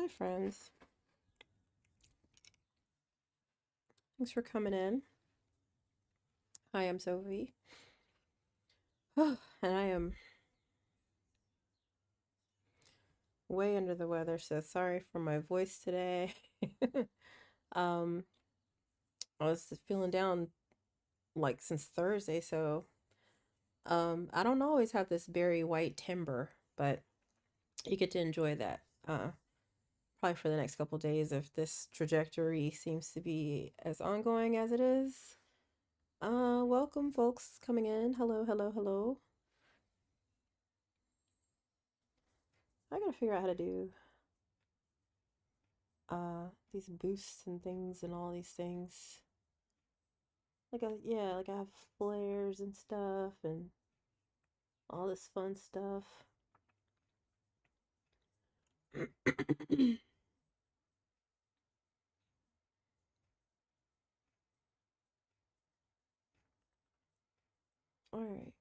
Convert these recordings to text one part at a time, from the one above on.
Hi, friends. Thanks for coming in. Hi, I'm Sophie. And I am way under the weather, so sorry for my voice today. um, I was feeling down like since Thursday, so I don't always have this very white timber, but you get to enjoy that. Probably for the next couple days if this trajectory seems to be as ongoing as it is. Welcome folks coming in. Hello, hello, hello. I gotta figure out how to do these boosts and things and all these things. Like I have flares and stuff and all this fun stuff. All right,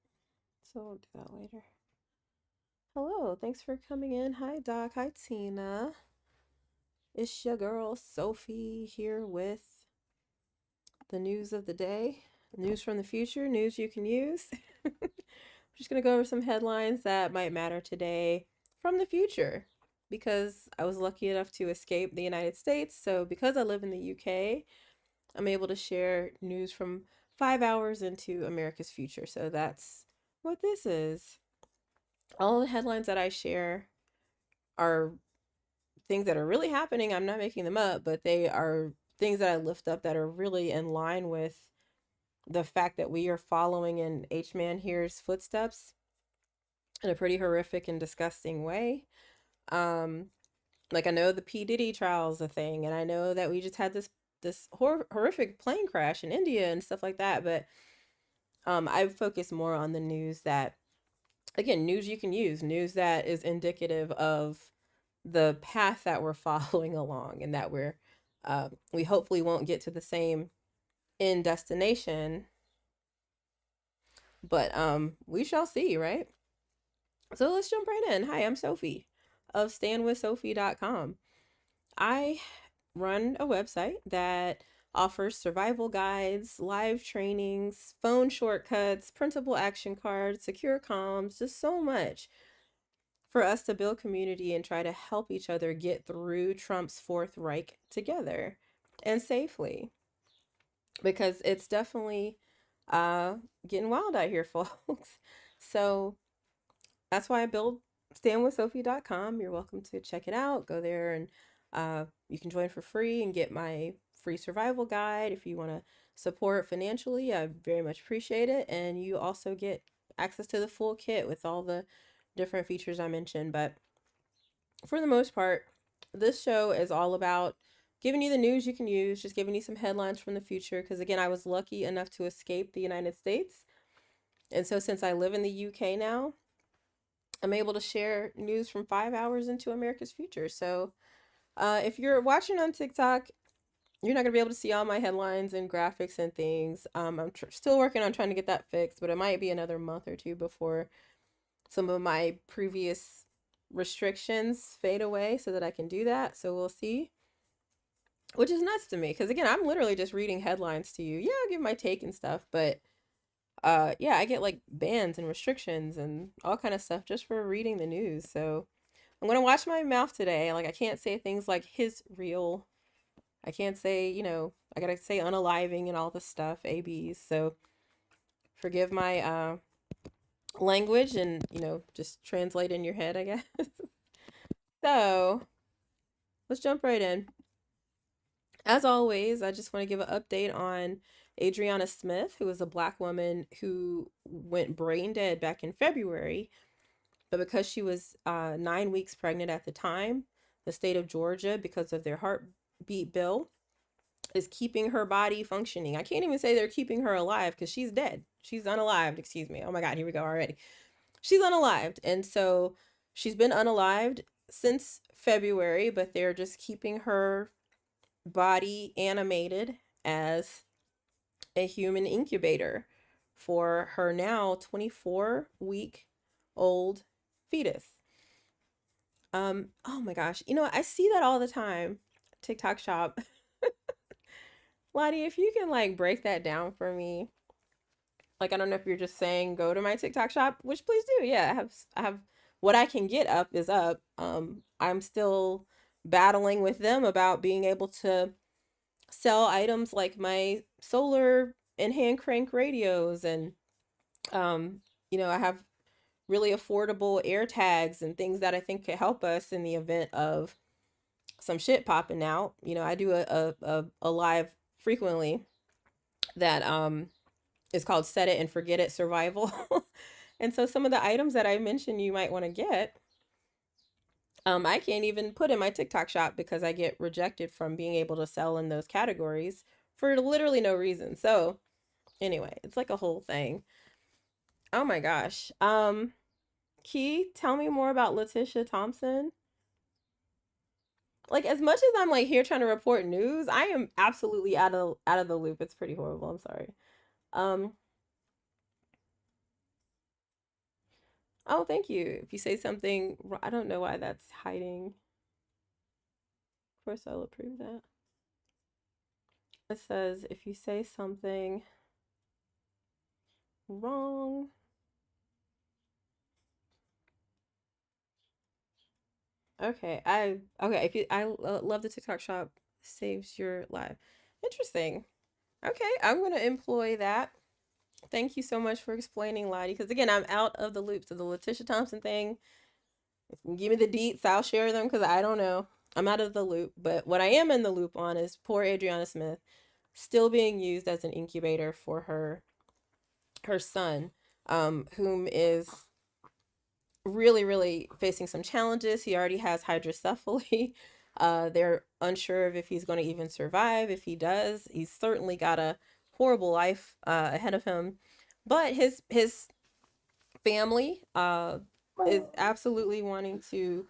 so we'll do that later. Hello, thanks for coming in. Hi Doc, hi Tina. It's your girl Sophie here with the news of the day. News from the future, news you can use. I'm just gonna go over some headlines that might matter today from the future because I was lucky enough to escape the United States. So, because I live in the UK, I'm able to share news from 5 hours into America's future. So, that's what this is. All the headlines that I share are things that are really happening. I'm not making them up, but they are things that I lift up that are really in line with the fact that we are following in H. Man Here's footsteps in a pretty horrific and disgusting way. Um, like I know the P. Diddy trial is a thing, and I know that we just had this horrific plane crash in India and stuff like that. But I've focused more on the news that, again, news you can use, news that is indicative of the path that we're following along, and that we hopefully won't get to the same end destination, but we shall see, right? So let's jump right in. Hi, I'm Sophie of standwithsophie.com. I run a website that offers survival guides, live trainings, phone shortcuts, printable action cards, secure comms, just so much for us to build community and try to help each other get through Trump's Fourth Reich together and safely. Because it's definitely uh, getting wild out here, folks. So that's why I build standwithsophie.com. You're welcome to check it out. Go there and you can join for free and get my free survival guide if you want to support financially. I very much appreciate it. And you also get access to the full kit with all the different features I mentioned. But for the most part, this show is all about giving you the news you can use, just giving you some headlines from the future. Because again, I was lucky enough to escape the United States. And so since I live in the UK now, I'm able to share news from 5 hours into America's future. So if you're watching on TikTok, you're not going to be able to see all my headlines and graphics and things. I'm still working on trying to get that fixed, but it might be another month or two before some of my previous restrictions fade away so that I can do that. So we'll see. Which is nuts to me because again, I'm literally just reading headlines to you. Yeah, I'll give my take and stuff, but yeah, I get like bans and restrictions and all kind of stuff just for reading the news. So I'm gonna watch my mouth today. Like I can't say things like his real. I can't say, I gotta say unaliving and all this stuff, ABs. So forgive my language and, just translate in your head, I guess. So let's jump right in. As always, I just want to give an update on Adriana Smith, who is a Black woman who went brain dead back in February. But because she was 9 weeks pregnant at the time, the state of Georgia, because of their heartbeat bill, is keeping her body functioning. I can't even say they're keeping her alive because she's dead. She's unalived, excuse me. Oh my God, here we go already. She's unalived. And so she's been unalived since February, but they're just keeping her body animated as a human incubator for her now 24-week old fetus. Oh my gosh. You know what? I see that all the time. TikTok shop. Lottie, if you can like break that down for me. Like I don't know if you're just saying go to my TikTok shop, which please do. Yeah, I have what I can get up is up. I'm still battling with them about being able to sell items like my solar and hand crank radios and um I have really affordable air tags and things that I think could help us in the event of some shit popping out. I do a live frequently that is called Set It and Forget It Survival. And so some of the items that I mentioned you might want to get, I can't even put in my TikTok shop because I get rejected from being able to sell in those categories for literally no reason. So anyway, it's like a whole thing. Oh my gosh. Key, tell me more about Letitia Thompson. Like as much as I'm like here trying to report news, I am absolutely out of the loop. It's pretty horrible. I'm sorry. Um, oh, thank you. If you say something, I don't know why that's hiding. Of course, I'll approve that. It says if you say something wrong. Okay. If you, I love the TikTok shop saves your life. Interesting. Okay, I'm gonna employ that. Thank you so much for explaining, Lottie. Because again, I'm out of the loop. So the Letitia Thompson thing, if you give me the deets, I'll share them because I don't know. I'm out of the loop. But what I am in the loop on is poor Adriana Smith still being used as an incubator for her son, whom is really, really facing some challenges. He already has hydrocephaly. They're unsure of if he's going to even survive. If he does, he's certainly got a horrible life ahead of him. But his family is absolutely wanting to,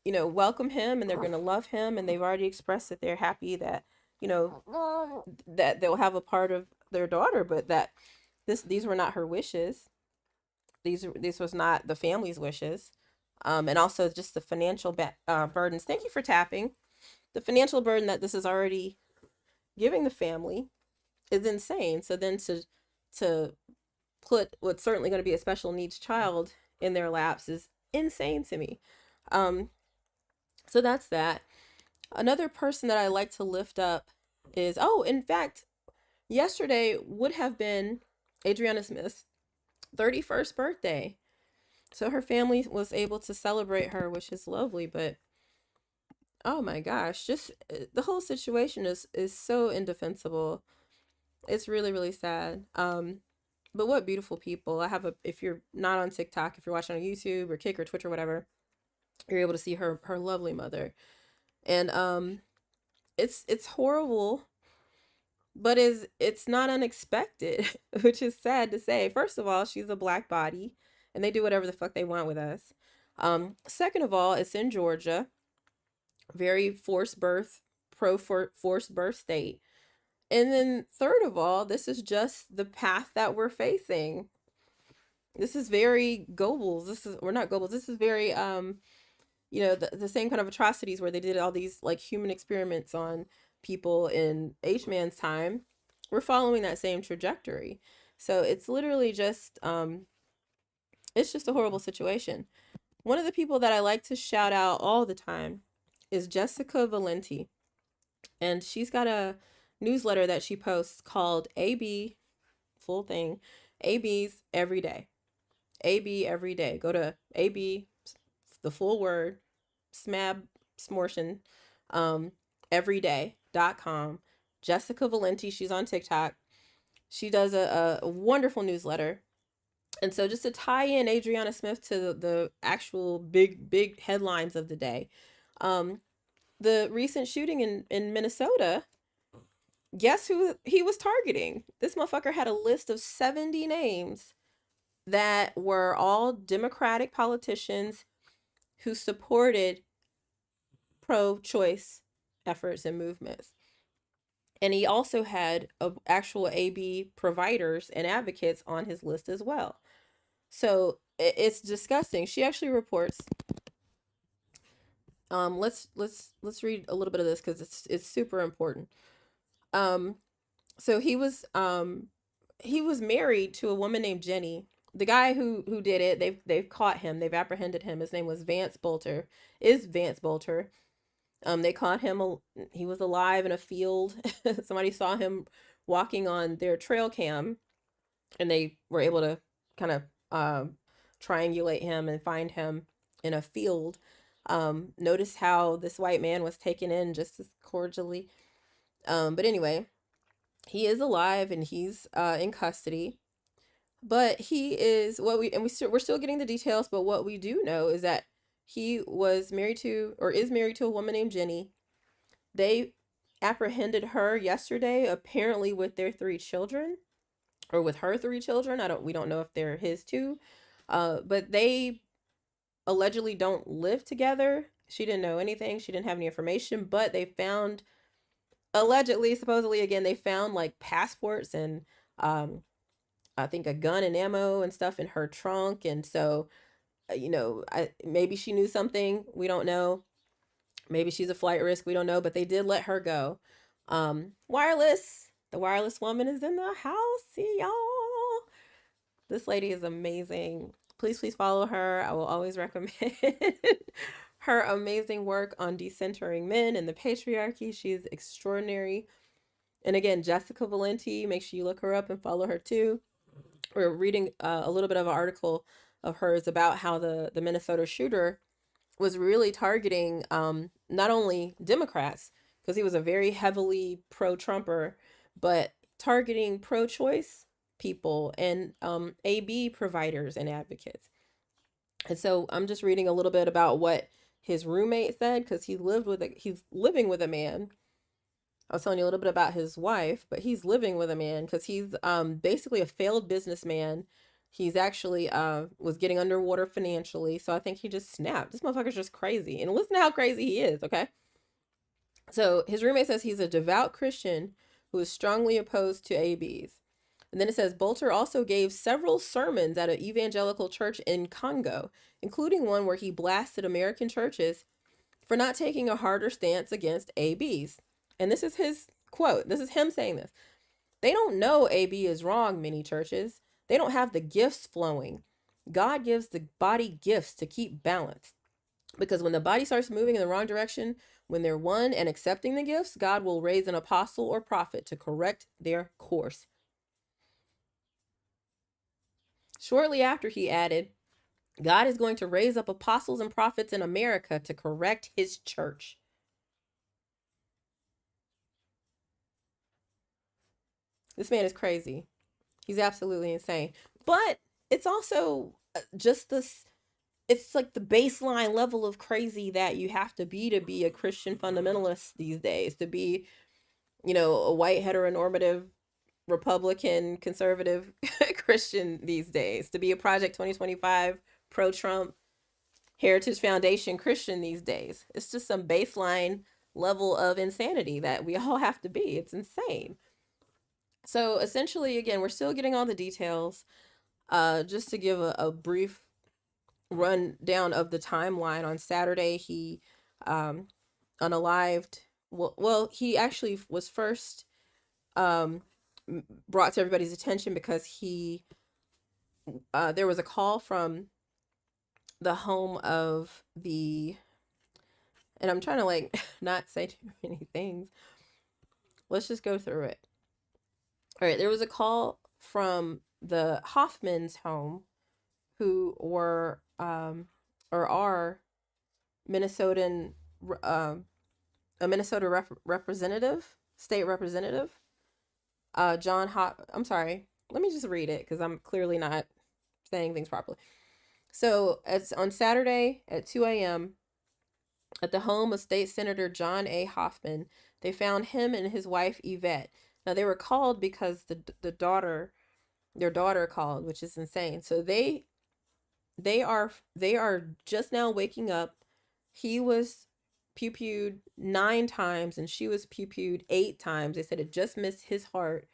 welcome him, and they're going to love him, and they've already expressed that they're happy that, that they'll have a part of their daughter, but that these were not her wishes. This was not the family's wishes. And also just the financial burdens. Thank you for tapping. The financial burden that this is already giving the family is insane. So then to put what's certainly going to be a special needs child in their laps is insane to me. Um, so that's that. Another person that I like to lift up is, oh, in fact, yesterday would have been Adriana Smith's 31st birthday. So her family was able to celebrate her, which is lovely, but oh my gosh, just the whole situation is so indefensible. It's really, really sad. But what beautiful people. I have a if you're not on TikTok, if you're watching on YouTube or Kick or Twitch or whatever, you're able to see her lovely mother. And it's horrible, but it's not unexpected, which is sad to say. First of all, she's a black body and they do whatever the fuck they want with us. Second of all, it's in Georgia, very forced birth, forced birth state. And then third of all, this is just the path that we're facing. This is very Goebbels. We're not Goebbels. This is very the same kind of atrocities where they did all these like human experiments on people in H-man's time. We're following that same trajectory. So it's literally just it's just a horrible situation. One of the people that I like to shout out all the time is Jessica Valenti. And she's got a newsletter that she posts called AB, full thing, AB's Every Day. AB Every Day. Go to AB, the full word, smab, smortion, everyday.com. Jessica Valenti, she's on TikTok. She does a wonderful newsletter. And so just to tie in Adriana Smith to the actual big headlines of the day, the recent shooting in Minnesota, guess who he was targeting? This motherfucker had a list of 70 names that were all Democratic politicians who supported pro-choice efforts and movements. And he also had actual AB providers and advocates on his list as well. So it's disgusting. She actually reports Let's read a little bit of this because it's super important. Um, so he was married to a woman named Jenny. The guy who did it, they've caught him. They've apprehended him. His name was Vance Bolter. Is Vance Bolter. They caught him. He was alive in a field. Somebody saw him walking on their trail cam, and they were able to kind of triangulate him and find him in a field. Notice how this white man was taken in just as cordially. But anyway, he is alive and he's in custody. But he is what we and we're still getting the details. But what we do know is that he was married to or is married to a woman named Jenny. They apprehended her yesterday, apparently with their three children, or with her three children. We don't know if they're his too. But they allegedly don't live together. She didn't know anything. She didn't have any information, but they found allegedly, supposedly again, they found like passports and I think a gun and ammo and stuff in her trunk. And so, maybe she knew something. We don't know. Maybe she's a flight risk. We don't know, but they did let her go. Wireless. The wireless woman is in the house. See y'all. This lady is amazing. Please follow her. I will always recommend her amazing work on decentering men and the patriarchy. She's extraordinary. And again, Jessica Valenti, make sure you look her up and follow her too. We're reading a little bit of an article of hers about how the Minnesota shooter was really targeting not only Democrats, because he was a very heavily pro-Trumper, but targeting pro-choice people and AB providers and advocates. And so I'm just reading a little bit about what his roommate said, because he's living with a man. I was telling you a little bit about his wife, but he's living with a man because he's basically a failed businessman. He's actually was getting underwater financially, so I think he just snapped. This motherfucker's just crazy. And listen to how crazy he is, okay? So his roommate says he's a devout Christian who is strongly opposed to ABs. And then it says Bolter also gave several sermons at an evangelical church in Congo, including one where he blasted American churches for not taking a harder stance against ABs. And this is his quote. This is him saying this. They don't know AB is wrong, many churches. They don't have the gifts flowing. God gives the body gifts to keep balance. Because when the body starts moving in the wrong direction, when they're one and accepting the gifts, God will raise an apostle or prophet to correct their course. Shortly after, he added, God is going to raise up apostles and prophets in America to correct his church. This man is crazy. He's absolutely insane. But it's also just this, it's like the baseline level of crazy that you have to be a Christian fundamentalist these days, to be, a white heteronormative Republican conservative Christian these days, to be a Project 2025 pro-Trump Heritage Foundation Christian these days. It's just some baseline level of insanity that we all have to be. It's insane. So essentially, again, we're still getting all the details. Just to give a brief rundown of the timeline, on Saturday, he unalived. Well, he actually was first brought to everybody's attention because there was a call from the home of and I'm trying to like not say too many things. Let's just go through it. All right, there was a call from the Hoffman's home, who were or are Minnesotan, a Minnesota representative, state representative, I'm sorry, let me just read it because I'm clearly not saying things properly. So it's on Saturday at 2 a.m. at the home of State Senator John A. Hoffman. They found him and his wife Yvette. Now they were called because their daughter called, which is insane. So they are just now waking up. He was pew-pewed 9 times and she was pew-pewed 8 times. They said it just missed his heart.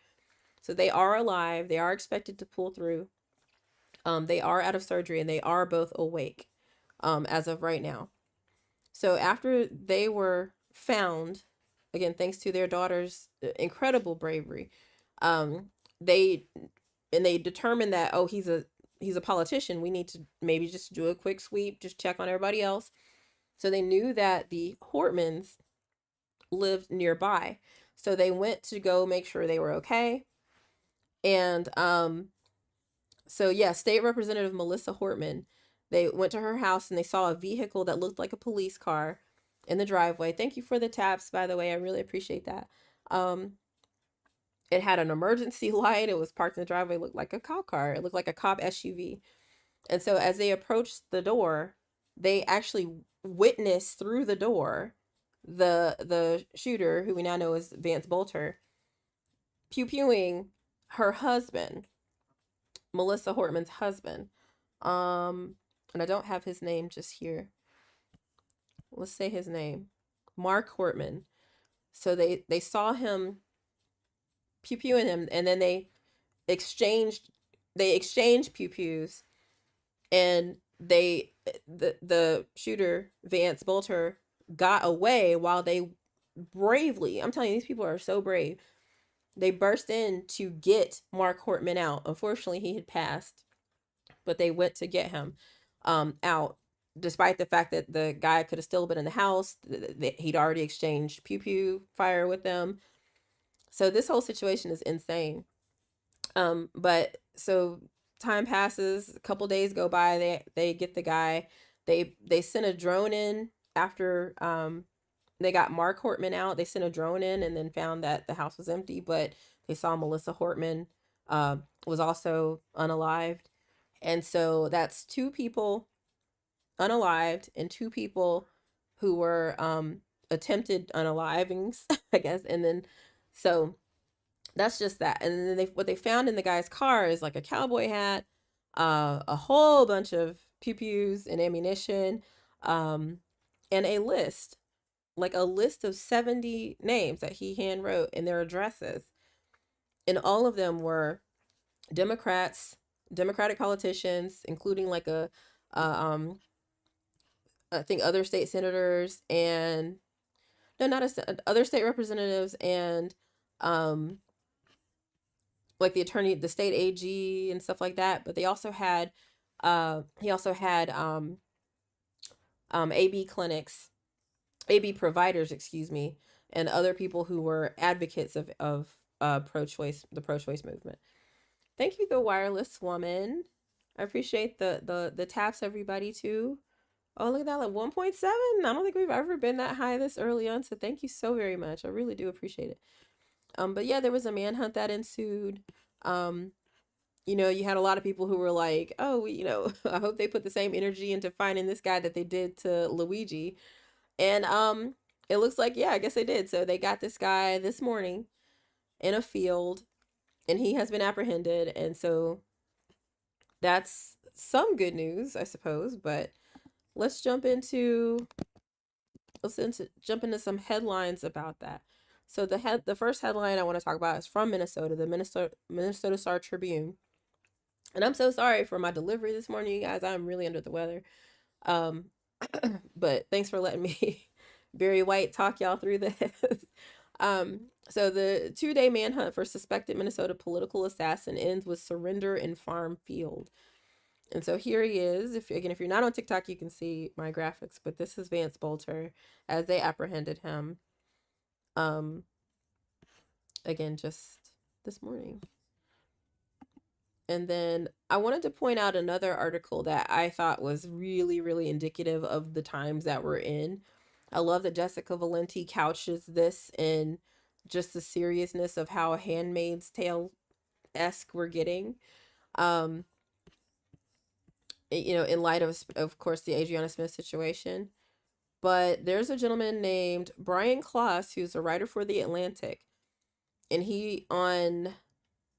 So they are alive. They are expected to pull through. They are out of surgery and they are both awake as of right now. So after they were found, again, thanks to their daughter's incredible bravery, um, they they determined that, oh, he's a politician. We need to maybe just do a quick sweep, just check on everybody else. So they knew that the Hortmans lived nearby. So they went to go make sure they were okay. And so yeah, State Representative Melissa Hortman, they went to her house and they saw a vehicle that looked like a police car in the driveway. Thank you for the taps, by the way. I really appreciate that. Um, it had an emergency light. It was parked in the driveway. It looked like a cop car. It looked like a cop SUV. And so as they approached the door, they actually witnessed through the door the shooter, who we now know as Vance Bolter, pew pewing her husband, Melissa Hortman's husband. And I don't have his name just here. Let's say his name, Mark Hortman. So they saw him pew pewing him, and then they exchanged pew pews, and the shooter Vance Bolter got away while they bravely, I'm telling you, these people are so brave. They burst in to get Mark Hortman out. Unfortunately, he had passed, but they went to get him out, despite the fact that the guy could have still been in the house. He'd already exchanged pew pew fire with them. So this whole situation is insane. But so time passes, a couple days go by, they get the guy. They sent a drone in after they got Mark Hortman out. They sent a drone in and then found that the house was empty, but they saw Melissa Hortman was also unalived. And so that's two people unalived and two people who were attempted unalivings, I guess. And then so that's just that. And then what they found in the guy's car is like a cowboy hat, a whole bunch of pew pews and ammunition, um, and a list, like a list of 70 names that he hand wrote and their addresses. And all of them were Democrats, Democratic politicians, including like I think other state senators and no, not other state representatives and um, like the state AG and stuff like that. But they also had, he also had AB clinics, AB providers, excuse me, and other people who were advocates of pro-choice, the pro-choice movement. Thank you, the wireless woman. I appreciate the taps, everybody, too. Oh, look at that, like 1.7. I don't think we've ever been that high this early on, so thank you so very much. I really do appreciate it. But yeah, there was a manhunt that ensued. Um, you had a lot of people who were like, oh, I hope they put the same energy into finding this guy that they did to Luigi. And it looks like, yeah, I guess they did. So they got this guy this morning in a field, and he has been apprehended. And so that's some good news, I suppose. But let's jump into some headlines about that. So the first headline I want to talk about is from Minnesota, the Minnesota Star Tribune. And I'm so sorry for my delivery this morning, you guys. I'm really under the weather. Um, but thanks for letting me Barry White talk y'all through this. So the 2-day manhunt for suspected Minnesota political assassin ends with surrender in farm field. And so here he is. If you're not on TikTok, you can see my graphics, but this is Vance Bolter as they apprehended him. Again, just this morning. And then I wanted to point out another article that I thought was really, really indicative of the times that we're in. I love that Jessica Valenti couches this in just the seriousness of how Handmaid's Tale-esque we're getting. In light of course, the Adriana Smith situation. But there's a gentleman named Brian Kloss, who's a writer for The Atlantic. And he, on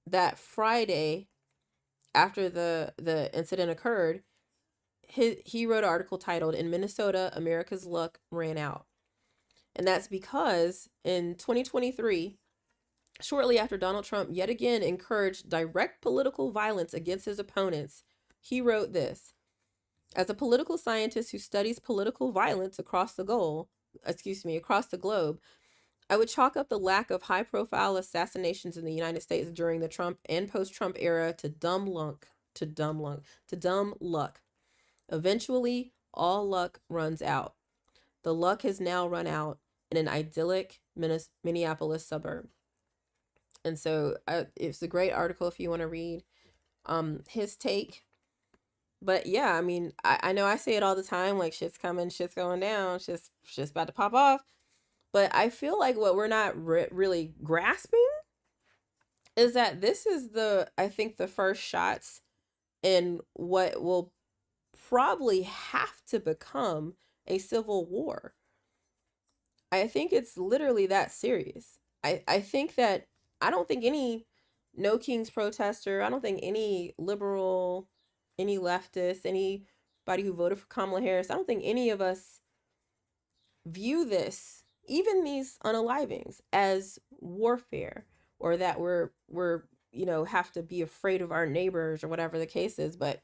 that Friday after the incident occurred, he wrote an article titled, "In Minnesota, America's Luck Ran Out." And that's because in 2023, shortly after Donald Trump yet again encouraged direct political violence against his opponents, he wrote this: As a political scientist who studies political violence across the globe, I would chalk up the lack of high-profile assassinations in the United States during the Trump and post-Trump era to dumb luck. Eventually, all luck runs out. The luck has now run out in an idyllic Minneapolis suburb. And so it's a great article if you want to read his take. But yeah, I mean, I know I say it all the time, like shit's coming, shit's going down, shit's about to pop off. But I feel like what we're not really grasping is that this is I think the first shots in what will probably have to become a civil war. I think it's literally that serious. I think that I don't think any No Kings protester, I don't think any liberal, any leftist, anybody who voted for Kamala Harris, I don't think any of us view this, even these unalivings, as warfare, or that we're have to be afraid of our neighbors or whatever the case is. But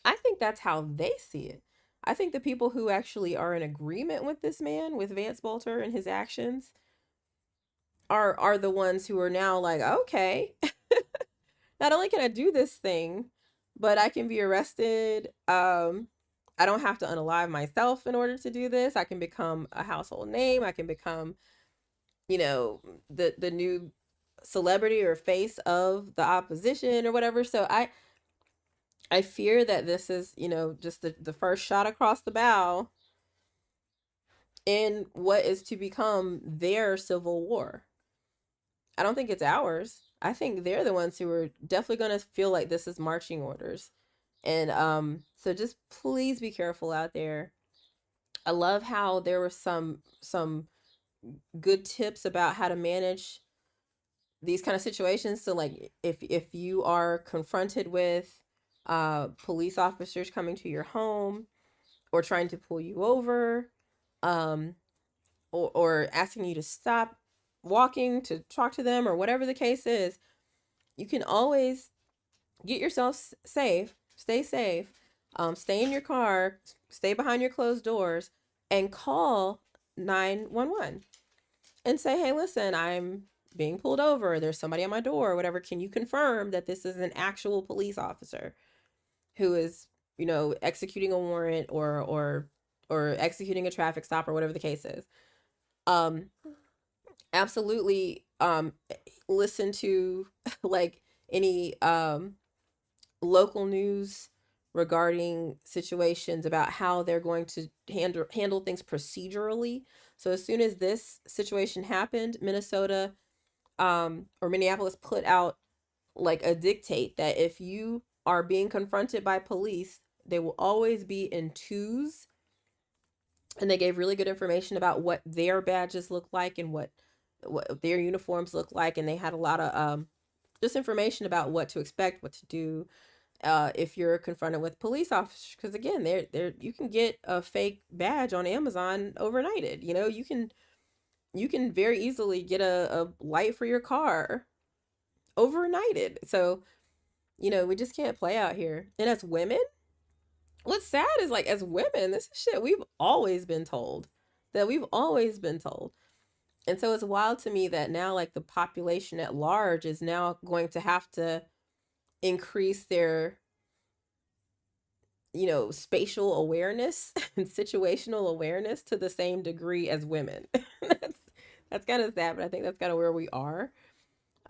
I think that's how they see it. I think the people who actually are in agreement with this man, with Vance Bolter and his actions, are the ones who are now like, okay, not only can I do this thing, but I can be arrested. I don't have to unalive myself in order to do this. I can become a household name. I can become, the new celebrity or face of the opposition or whatever. So I fear that this is, just the first shot across the bow in what is to become their civil war. I don't think it's ours. I think they're the ones who are definitely going to feel like this is marching orders. And so just please be careful out there. I love how there were some good tips about how to manage these kind of situations. So like if you are confronted with police officers coming to your home or trying to pull you over, um or asking you to stop walking to talk to them or whatever the case is, you can always get yourself safe, stay safe, stay in your car, stay behind your closed doors, and call 911 and say, hey, listen, I'm being pulled over. There's somebody at my door or whatever. Can you confirm that this is an actual police officer who is, executing a warrant or executing a traffic stop or whatever the case is? Absolutely. Listen to like any local news regarding situations about how they're going to handle things procedurally. So as soon as this situation happened, Minnesota or Minneapolis put out like a dictate that if you are being confronted by police, they will always be in twos. And they gave really good information about what their badges look like and what their uniforms look like. And they had a lot of just information about what to expect, what to do if you're confronted with police officers. Because again, you can get a fake badge on Amazon overnighted. You can very easily get a light for your car overnighted. So we just can't play out here. And as women, what's sad is like as women, this is shit we've always been told. That we've always been told. And so it's wild to me that now like the population at large is now going to have to increase their spatial awareness and situational awareness to the same degree as women. that's kind of sad, but I think that's kind of where we are.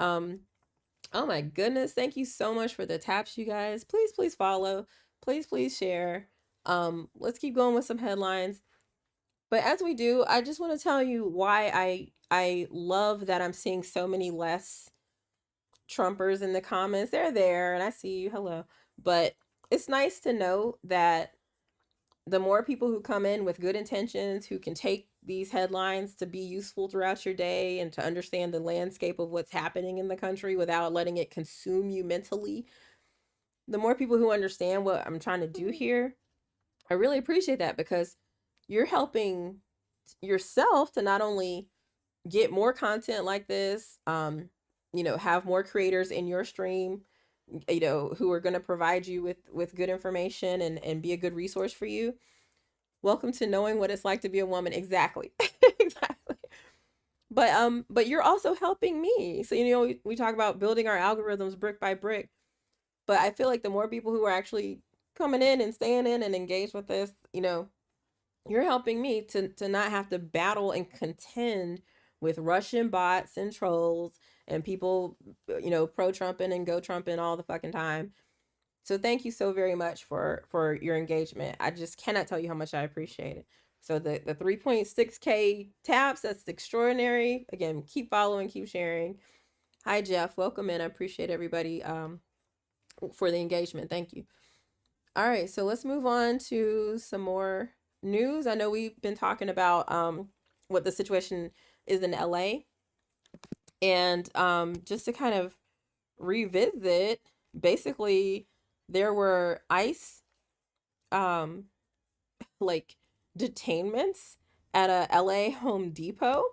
Oh my goodness, thank you so much for the taps, you guys. Please follow, please share. Let's keep going with some headlines. But as we do, I just want to tell you why I love that I'm seeing so many less Trumpers in the comments. They're there and I see you. Hello. But it's nice to know that the more people who come in with good intentions, who can take these headlines to be useful throughout your day and to understand the landscape of what's happening in the country without letting it consume you mentally, the more people who understand what I'm trying to do here, I really appreciate that, because you're helping yourself to not only get more content like this, have more creators in your stream who are going to provide you with good information and be a good resource for you. Welcome to knowing what it's like to be a woman. Exactly. Exactly. But you're also helping me. So we talk about building our algorithms brick by brick, but I feel like the more people who are actually coming in and staying in and engaged with this, you're helping me to not have to battle and contend with Russian bots and trolls and people, pro Trumping and go Trumping all the fucking time. So thank you so very much for your engagement. I just cannot tell you how much I appreciate it. So the 3.6K taps, that's extraordinary. Again, keep following, keep sharing. Hi Jeff, welcome in. I appreciate everybody for the engagement. Thank you. All right, so let's move on to some more news. I know we've been talking about what the situation is in LA, and just to kind of revisit, basically there were ICE um like detainments at a LA Home Depot,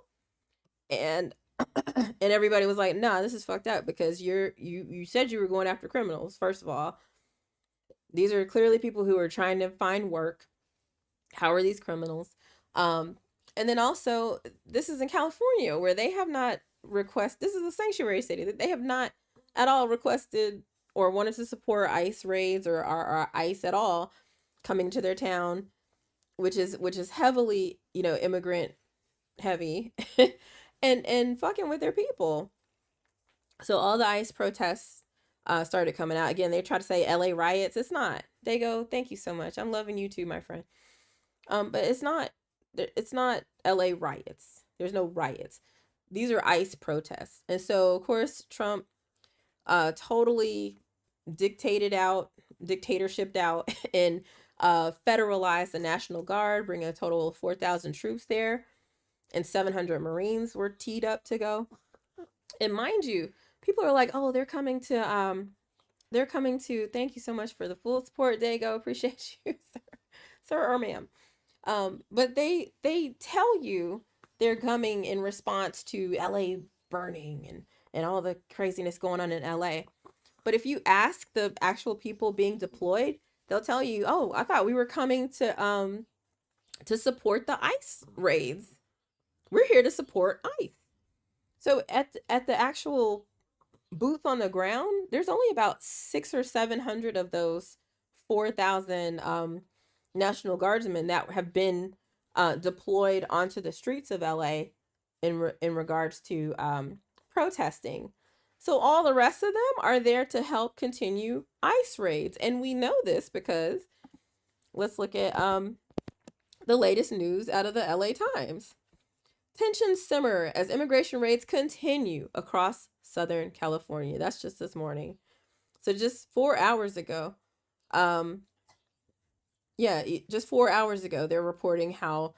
and and everybody was like, "Nah, this is fucked up because you said you were going after criminals. First of all, these are clearly people who are trying to find work. How are these criminals?" Um and then also, this is in California where they have not request this is a sanctuary city that they have not at all requested or wanted to support ICE raids or ICE at all coming to their town, which is heavily, immigrant heavy, and fucking with their people. So all the ICE protests started coming out. Again, they try to say LA riots. It's not. They go, "Thank you so much. I'm loving you too, my friend." But it's not. It's not LA riots. There's no riots. These are ICE protests. And so of course Trump totally dictatorshiped out and federalized the National Guard, bringing a total of 4,000 troops there, and 700 Marines were teed up to go. And mind you, people are like, "Oh, they're coming to thank you so much for the full support, Dago. Appreciate you, sir or ma'am." But they tell you they're coming in response to LA burning and all the craziness going on in LA. But if you ask the actual people being deployed, they'll tell you, "Oh, I thought we were coming to support the ICE raids. We're here to support ICE." So at the actual booth on the ground, there's only about 600 or 700 of those 4,000 National Guardsmen that have been deployed onto the streets of LA in regards to protesting. So all the rest of them are there to help continue ICE raids, and we know this because let's look at the latest news out of the LA Times. Tensions simmer as immigration raids continue across Southern California. That's just this morning. So just 4 hours ago, just 4 hours ago, they're reporting how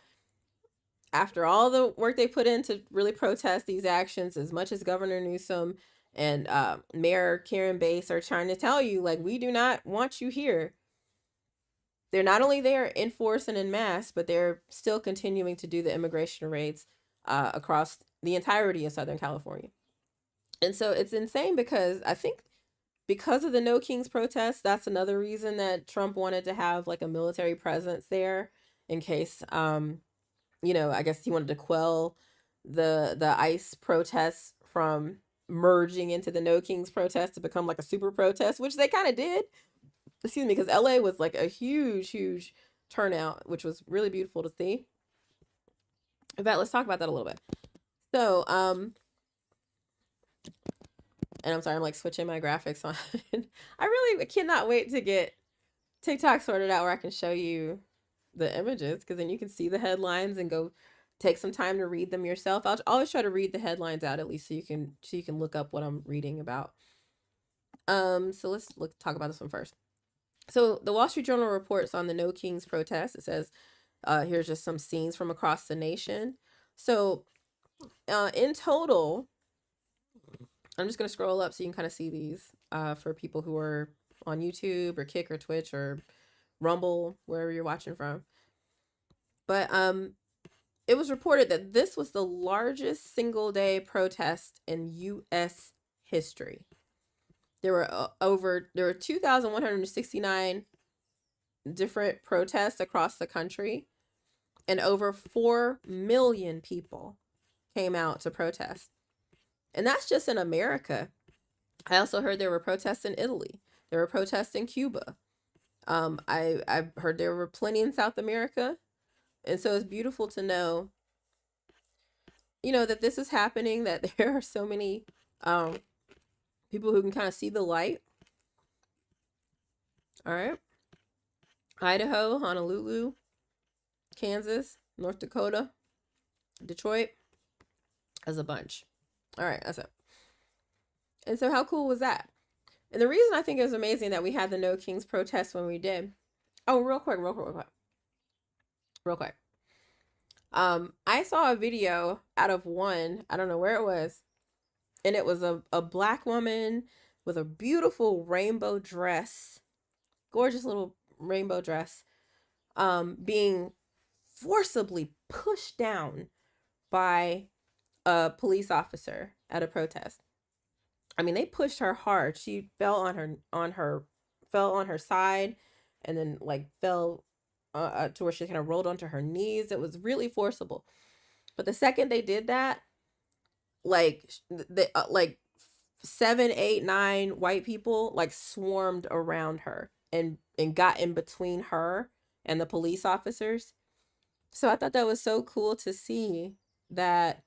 after all the work they put in to really protest these actions, as much as Governor Newsom and Mayor Karen Bass are trying to tell you, like, "We do not want you here," they're not only there in force and in mass, but they're still continuing to do the immigration raids across the entirety of Southern California. And so it's insane because I think because of the No Kings protests, that's another reason that Trump wanted to have like a military presence there in case, I guess he wanted to quell the ICE protests from merging into the No Kings protest to become like a super protest, which they kind of did. Excuse me, because LA was like a huge, huge turnout, which was really beautiful to see. In fact, let's talk about that a little bit. So, and I'm sorry, I'm like switching my graphics on. I really cannot wait to get TikTok sorted out where I can show you the images, because then you can see the headlines and go take some time to read them yourself. I'll always try to read the headlines out at least so you can look up what I'm reading about. So let's talk about this one first. So the Wall Street Journal reports on the No Kings protest. It says, here's just some scenes from across the nation. So in total, I'm just going to scroll up so you can kind of see these for people who are on YouTube or Kick or Twitch or Rumble, wherever you're watching from. But it was reported that this was the largest single day protest in U.S. history. There were 2,169 different protests across the country, and over 4 million people came out to protest. And that's just in America. I also heard there were protests in Italy. There were protests in Cuba. I've heard there were plenty in South America. And so it's beautiful to know, that this is happening, that there are so many people who can kind of see the light. All right. Idaho, Honolulu, Kansas, North Dakota, Detroit, as a bunch. All right, that's it. And so how cool was that? And the reason I think it was amazing that we had the No Kings protest when we did. Oh, real quick. I saw a video out of one, I don't know where it was, and it was a black woman with a beautiful rainbow dress, gorgeous little rainbow dress, being forcibly pushed down by a police officer at a protest. I mean, they pushed her hard. She fell on her side, and then like fell to where she kind of rolled onto her knees. It was really forcible. But the second they did that, like 7, 8, 9 white people like swarmed around her and got in between her and the police officers. So I thought that was so cool to see that,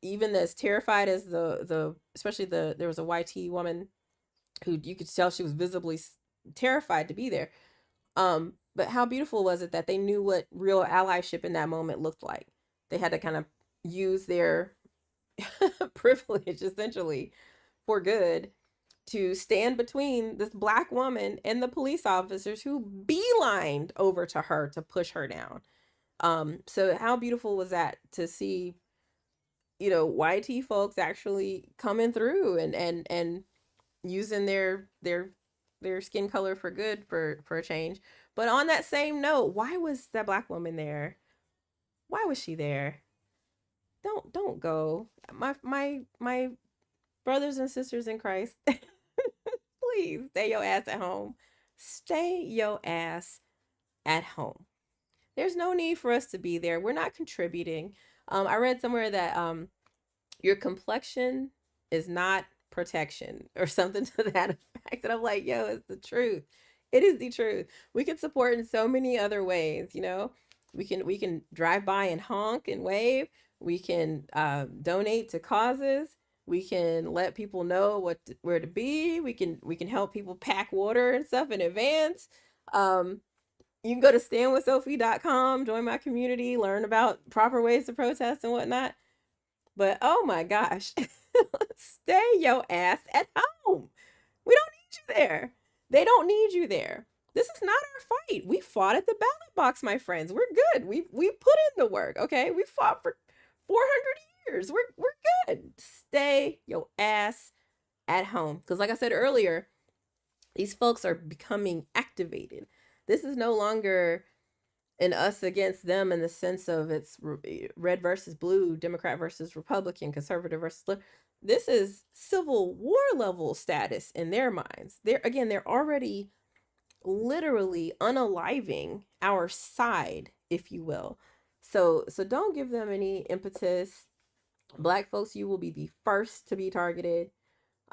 even as terrified as especially there was a YT woman who you could tell she was visibly terrified to be there. But how beautiful was it that they knew what real allyship in that moment looked like? They had to kind of use their privilege essentially for good to stand between this black woman and the police officers who beelined over to her to push her down. So how beautiful was that to see, YT folks actually coming through and using their skin color for good for a change. But on that same note, why was that black woman there? Why was she there? Don't go. My brothers and sisters in Christ, please stay your ass at home. Stay your ass at home. There's no need for us to be there. We're not contributing. I read somewhere that your complexion is not protection or something to that effect. And I'm like, yo, it's the truth. It is the truth. We can support in so many other ways, We can drive by and honk and wave. We can donate to causes. We can let people know where to be. We can help people pack water and stuff in advance. You can go to standwithsophie.com, join my community, learn about proper ways to protest and whatnot. But oh my gosh, stay your ass at home. We don't need you there. They don't need you there. This is not our fight. We fought at the ballot box, my friends. We're good. We put in the work, okay? We fought for 400 years. We're good. Stay your ass at home. Because like I said earlier, these folks are becoming activated. This is no longer an us against them in the sense of it's red versus blue, Democrat versus Republican, conservative versus. This is Civil War level status in their minds. They're already literally unaliving our side, if you will. So don't give them any impetus. Black folks, you will be the first to be targeted.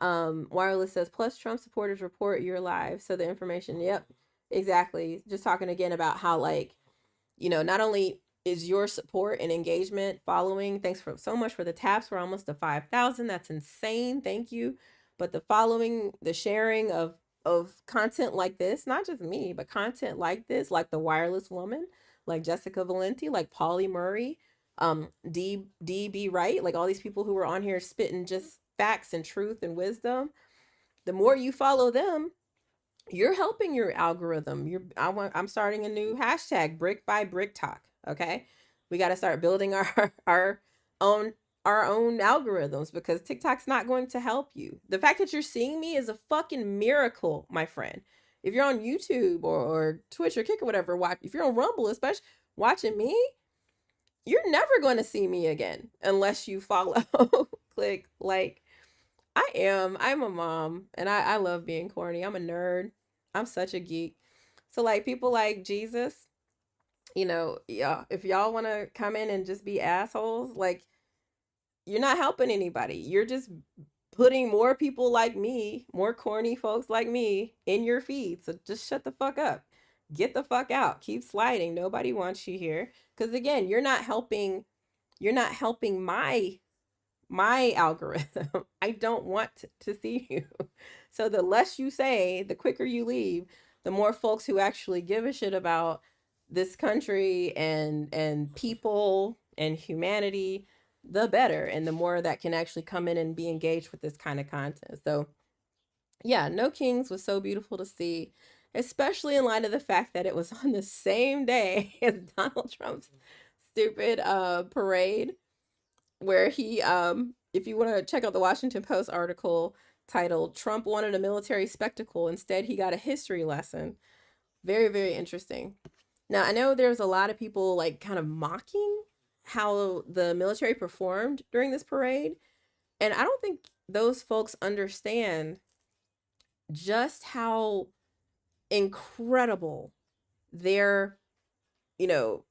Wireless says, plus Trump supporters report your live. So the information, yep, exactly. Just talking again about how not only is your support and engagement following, thanks so much for the taps. We're almost to 5,000. That's insane. Thank you. But the following, the sharing of content like this, not just me, but content like this, like the wireless woman, like Jessica Valenti, like Polly Murray, D.B. Wright, like all these people who were on here spitting just facts and truth and wisdom. The more you follow them, you're helping your algorithm. I'm starting a new hashtag, brick by brick talk. Okay. We got to start building our own algorithms because TikTok's not going to help you. The fact that you're seeing me is a fucking miracle, my friend. If you're on YouTube or Twitch or Kick or whatever, if you're on Rumble, especially watching me, you're never going to see me again unless you follow, click, like. I am. I'm a mom and I love being corny. I'm a nerd. I'm such a geek. So like people like Jesus, yeah, if y'all want to come in and just be assholes, like you're not helping anybody. You're just putting more people like me, more corny folks like me in your feed. So just shut the fuck up. Get the fuck out. Keep sliding. Nobody wants you here. Cuz again, you're not helping my algorithm. I don't want to see you. So the less you say, the quicker you leave, the more folks who actually give a shit about this country and people and humanity, the better, and the more that can actually come in and be engaged with this kind of content. So yeah, No Kings was so beautiful to see, especially in light of the fact that it was on the same day as Donald Trump's stupid parade, where he if you want to check out the Washington Post article titled Trump wanted a military spectacle, instead he got a history lesson. Very, very interesting. Now, I know there's a lot of people like kind of mocking how the military performed during this parade, and I don't think those folks understand just how incredible their, you know,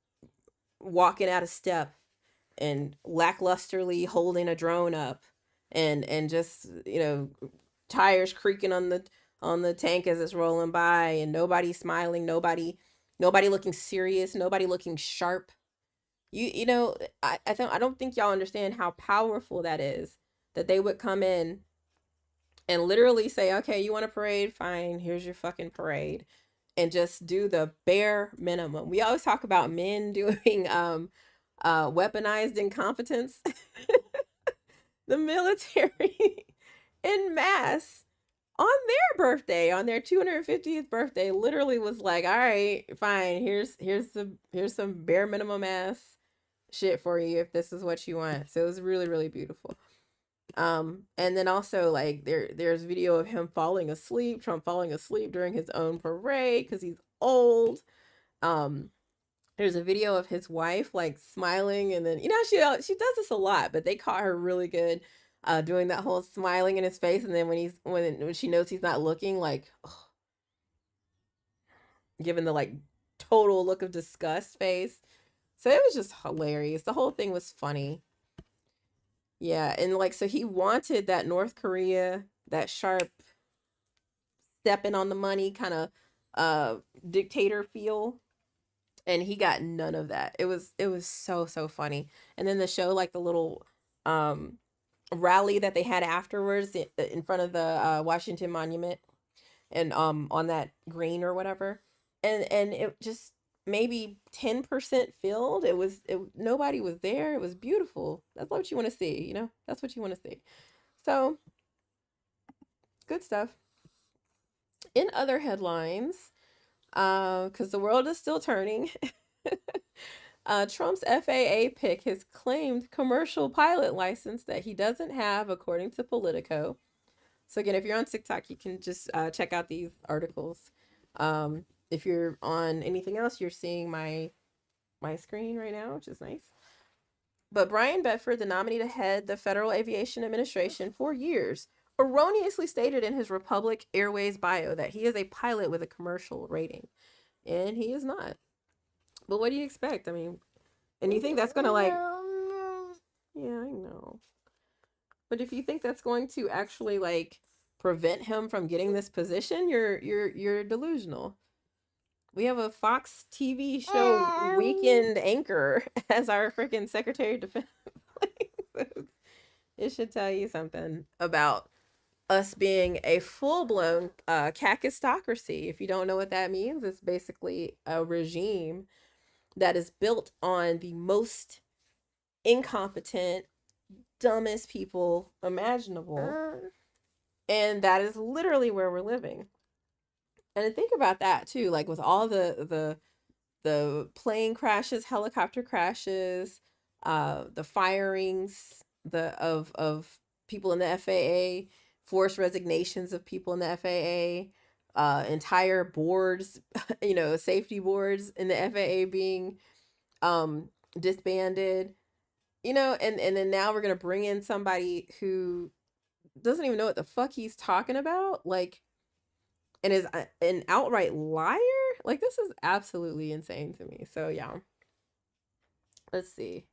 walking out of step and lacklusterly holding a drone up and just tires creaking on the tank as it's rolling by, and nobody smiling, nobody looking serious, nobody looking sharp. I don't think y'all understand how powerful that is, that they would come in and literally say, okay, you want a parade, fine, here's your fucking parade, and just do the bare minimum. We always talk about men doing weaponized incompetence. The military in mass on their birthday, on their 250th birthday, literally was like, all right, fine, here's some bare minimum ass shit for you if this is what you want. So it was really, really beautiful. And then also like there's video of him falling asleep, Trump falling asleep during his own parade because he's old. um there's a video of his wife like smiling, and then she does this a lot, but they caught her really good doing that whole smiling in his face, and then when she knows he's not looking, like ugh, giving the like total look of disgust face. So it was just hilarious. The whole thing was funny. Yeah, and like so he wanted that North Korea, that sharp stepping on the money kind of uh dictator feel, and he got none of that. It was so funny. And then the show, like the little um rally that they had afterwards in front of the Washington Monument, and on that green or whatever, and it just maybe 10% filled. Nobody was there. It was beautiful. That's what you want to see, that's what you want to see. So good stuff. In other headlines, because the world is still turning, Trump's FAA pick his claimed commercial pilot license that he doesn't have, according to Politico. So again, if you're on TikTok, you can just check out these articles. If you're on anything else, you're seeing my screen right now, which is nice. But Brian Bedford, the nominee to head the Federal Aviation Administration for years, erroneously stated in his Republic Airways bio that he is a pilot with a commercial rating, and he is not. But what do you expect? I mean, and you think that's gonna like, yeah, I know. But if you think that's going to actually like prevent him from getting this position, you're delusional. We have a Fox TV show weekend anchor as our freaking Secretary of Defense. It should tell you something about us being a full-blown kakistocracy. If you don't know what that means, it's basically a regime that is built on the most incompetent, dumbest people imaginable. And that is literally where we're living. And think about that too, like with all the plane crashes, helicopter crashes, the firings, of people in the FAA, forced resignations of people in the FAA, entire boards, safety boards in the FAA being disbanded, and then now we're gonna bring in somebody who doesn't even know what the fuck he's talking about, like, and is an outright liar. Like, this is absolutely insane to me. So yeah, let's see.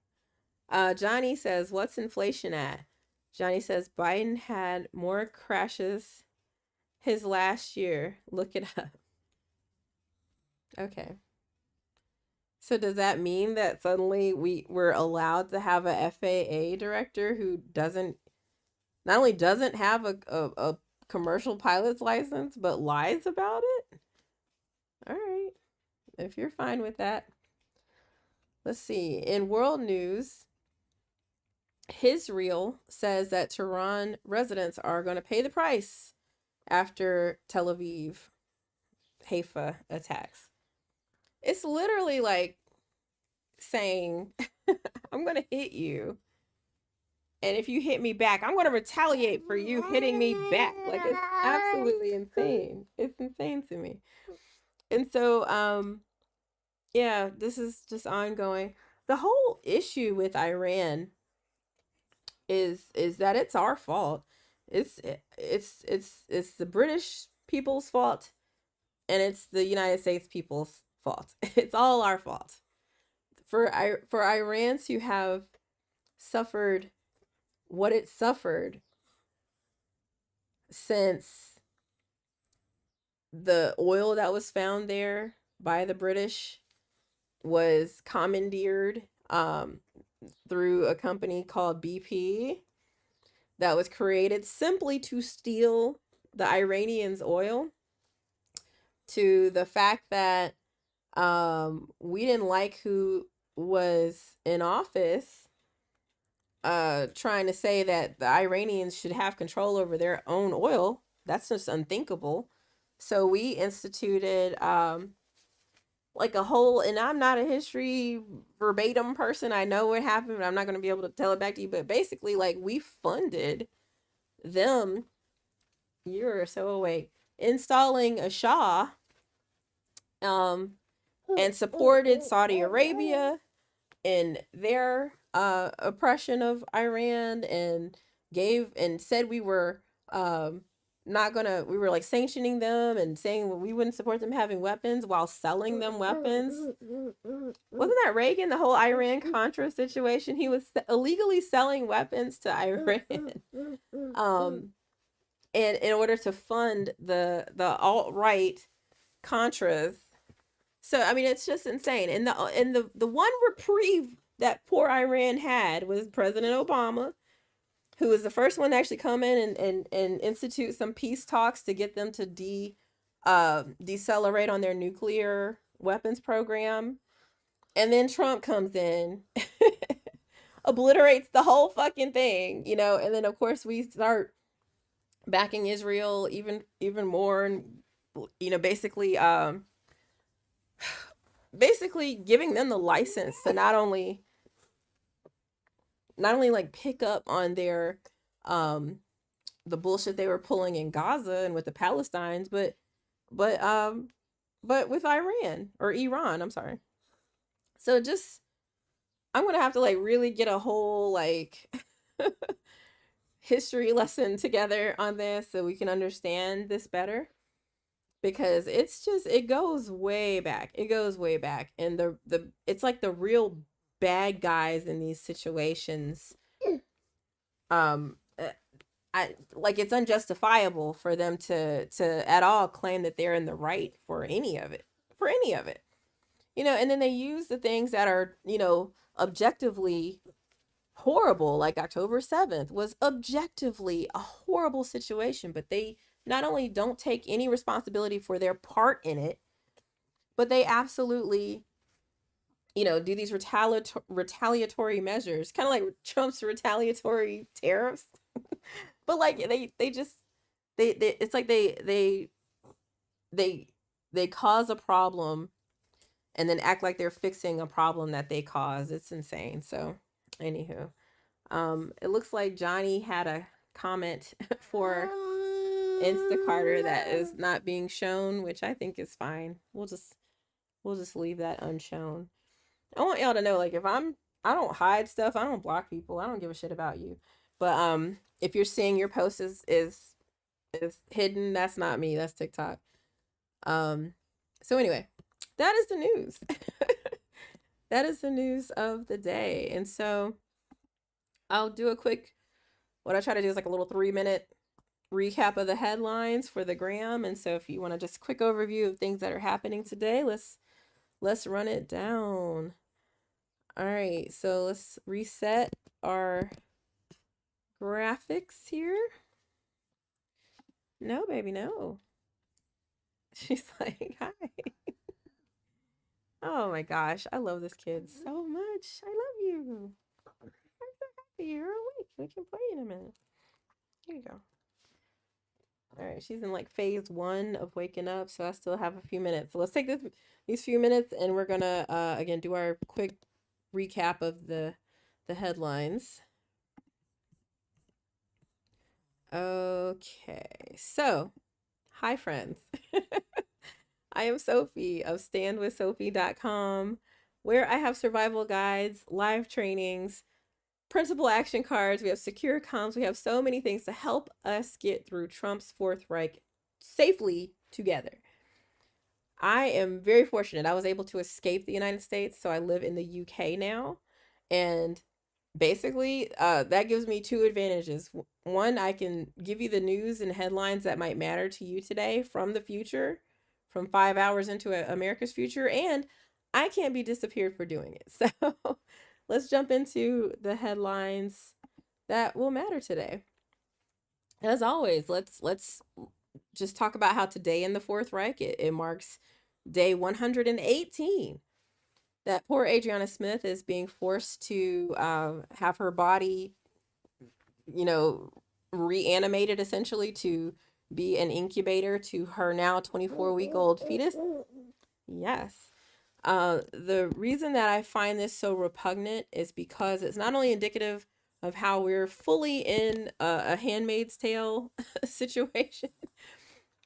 Johnny says, what's inflation at? Johnny says Biden had more crashes his last year. Look it up. Okay. So does that mean that suddenly we're allowed to have a FAA director who doesn't, not only doesn't have a commercial pilot's license, but lies about it? All right. If you're fine with that. Let's see. In world news, Israel says that Tehran residents are going to pay the price after Tel Aviv, Haifa attacks. It's literally like saying, I'm going to hit you. And if you hit me back, I'm going to retaliate for you hitting me back. Like, it's absolutely insane. It's insane to me. And so, yeah, this is just ongoing. The whole issue with Iran is that it's our fault. It's the British people's fault, and it's the United States people's fault. It's all our fault. For Iran to have suffered what it suffered since the oil that was found there by the British was commandeered through a company called BP that was created simply to steal the Iranians' oil, to the fact that we didn't like who was in office trying to say that the Iranians should have control over their own oil. That's just unthinkable. So we instituted like a whole, and I'm not a history verbatim person. I know what happened, but I'm not going to be able to tell it back to you. But basically, like, we funded them, you're so awake, installing a Shah, and supported Saudi Arabia in their oppression of Iran, and gave and said we were not gonna, we were like sanctioning them and saying we wouldn't support them having weapons while selling them weapons. Wasn't that Reagan, the whole Iran Contra situation? He was illegally selling weapons to Iran and in order to fund the alt-right Contras. So I mean, it's just insane. And the one reprieve that poor Iran had was President Obama, who was the first one to actually come in and institute some peace talks to get them to decelerate on their nuclear weapons program. And then Trump comes in, obliterates the whole fucking thing, you know, and then of course we start backing Israel even more, and you know, basically giving them the license to not only like pick up on their the bullshit they were pulling in Gaza and with the Palestinians, but with Iran or Iran, I'm sorry. So just, I'm gonna have to like really get a whole like history lesson together on this so we can understand this better, because it's just, it goes way back. It goes way back, and the it's like the real bad guys in these situations. Um, I like, it's unjustifiable for them to at all claim that they're in the right for any of it. For any of it. You know, and then they use the things that are, you know, objectively horrible, like October 7th was objectively a horrible situation, but they not only don't take any responsibility for their part in it, but they absolutely, you know, do these retaliatory measures, kind of like Trump's retaliatory tariffs. But like they just, they it's like they cause a problem and then act like they're fixing a problem that they caused. It's insane. So anywho, it looks like Johnny had a comment for Instacarter that is not being shown, which I think is fine. We'll just leave that unshown. I want y'all to know, like, I don't hide stuff. I don't block people. I don't give a shit about you. But if you're seeing your post is hidden, that's not me. That's TikTok. Um, so anyway, that is the news. That is the news of the day. And so I'll do a quick, what I try to do is like a little 3 minute recap of the headlines for the gram. And so if you want to just quick overview of things that are happening today, let's run it down. All right, so let's reset our graphics here. No, baby, no. She's like, hi. Oh my gosh, I love this kid so much. I love you. I'm so happy you're awake. We can play in a minute. Here you go. All right, she's in like phase 1 of waking up, so I still have a few minutes. So let's take these few minutes, and we're gonna again do our quick recap of the headlines. Okay, so hi friends. I am Sophie of standwithsophie.com, where I have survival guides, live trainings, principal action cards. We have secure comms. We have so many things to help us get through Trump's Fourth Reich safely together. I am very fortunate. I was able to escape the United States, so I live in the UK now. And basically, that gives me two advantages. One, I can give you the news and headlines that might matter to you today from the future, from 5 hours into America's future, and I can't be disappeared for doing it. So let's jump into the headlines that will matter today. As always, let's just talk about how today in the Fourth Reich it marks day 118. That poor Adriana Smith is being forced to have her body, reanimated essentially to be an incubator to her now 24-week-old fetus. Yes. The reason that I find this so repugnant is because it's not only indicative of how we're fully in a Handmaid's Tale situation,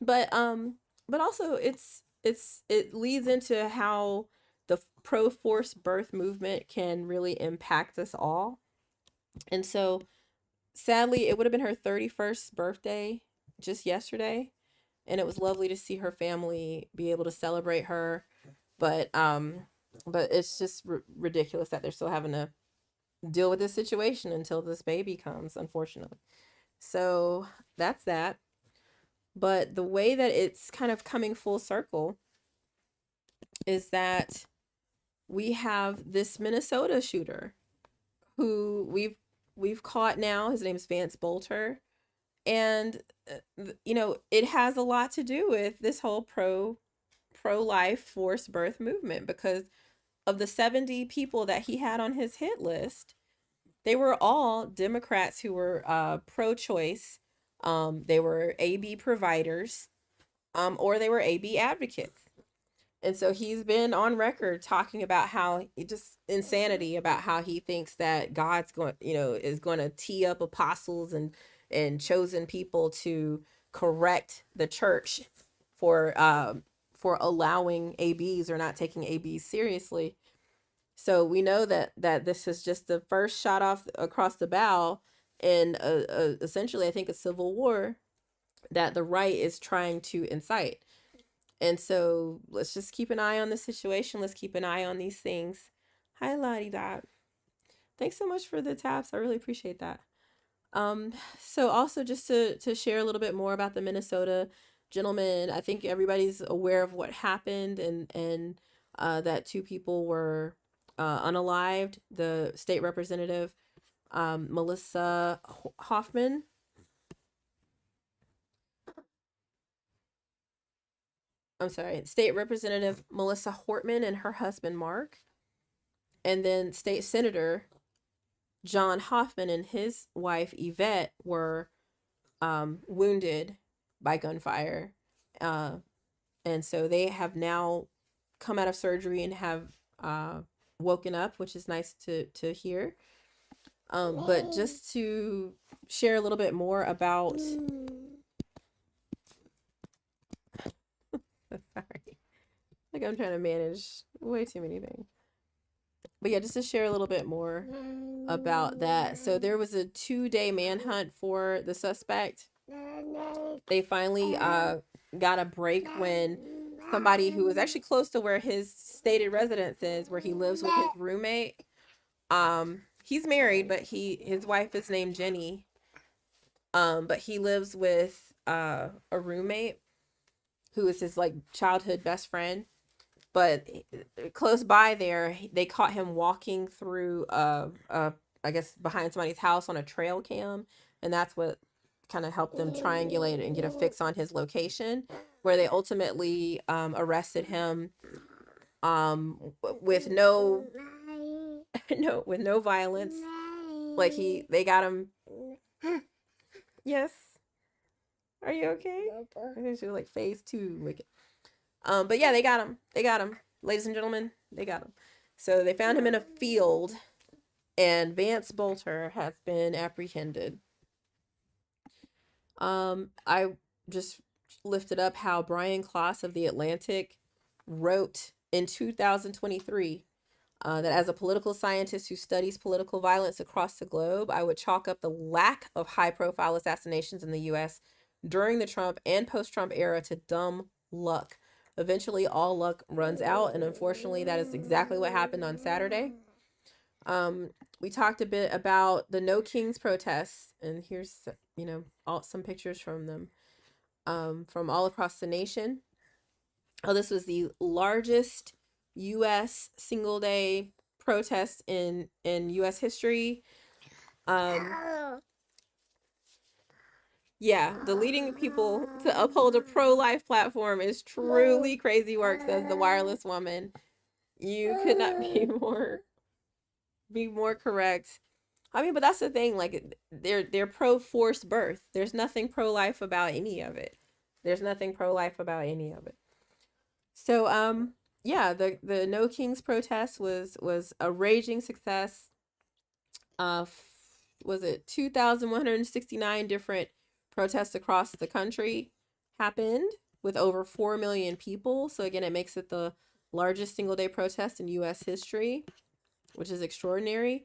but also it leads into how the pro-forced birth movement can really impact us all. And so sadly, it would have been her 31st birthday just yesterday, and it was lovely to see her family be able to celebrate her. But it's just ridiculous that they're still having to deal with this situation until this baby comes, unfortunately. So that's that. But the way that it's kind of coming full circle is that we have this Minnesota shooter who we've caught now. His name is Vance Bolter, and it has a lot to do with this whole pro-life forced birth movement, because of the 70 people that he had on his hit list, they were all Democrats who were pro-choice. They were AB providers, or they were AB advocates. And so he's been on record talking about how just insanity about how he thinks that God's going, is going to tee up apostles and chosen people to correct the church for allowing ABs or not taking ABs seriously. So we know that this is just the first shot off across the bow in essentially, I think, a civil war that the right is trying to incite. And so let's just keep an eye on the situation. Let's keep an eye on these things. Hi, Lottie Dot. Thanks so much for the taps. I really appreciate that. So also just to share a little bit more about the Minnesota gentleman, I think everybody's aware of what happened, and that two people were unalived. The state representative, Melissa Hoffman. I'm sorry, State Representative Melissa Hortman and her husband Mark, and then State Senator John Hoffman and his wife Yvette were wounded by gunfire, and so they have now come out of surgery and have woken up, which is nice to hear. But just to share a little bit more about sorry, like I'm trying to manage way too many things. but yeah, just to share a little bit more about that. So there was a 2-day manhunt for the suspect. They finally got a break when somebody who was actually close to where his stated residence is, where he lives with his roommate. He's married, but his wife is named Jenny. But he lives with a roommate who is his like childhood best friend. But close by there, they caught him walking through I guess behind somebody's house on a trail cam, and that's what kind of helped them triangulate and get a fix on his location, where they ultimately arrested him with no with no violence. Like they got him. Yes. Are you okay? I think she was like phase 2 wicked. But yeah, they got him. They got him. Ladies and gentlemen, they got him. So they found him in a field, and Vance Bolter has been apprehended. I just lifted up how Brian Klaas of The Atlantic wrote in 2023 that as a political scientist who studies political violence across the globe, I would chalk up the lack of high-profile assassinations in the U.S. during the Trump and post-Trump era to dumb luck. Eventually, all luck runs out, and unfortunately, that is exactly what happened on Saturday. We talked a bit about the No Kings protests, and here's some pictures from them from all across the nation. Oh, this was the largest U.S. single day protest in U.S. history. Yeah, the leading people to uphold a pro-life platform is truly crazy work, says the wireless woman. You could not be more correct. I mean, but that's the thing. Like, they're pro forced birth. There's nothing pro-life about any of it. There's nothing pro-life about any of it. So, yeah, the No Kings protest was a raging success. Was it 2,169 different protests across the country happened with over 4 million people. So again, it makes it the largest single day protest in U.S. history, which is extraordinary.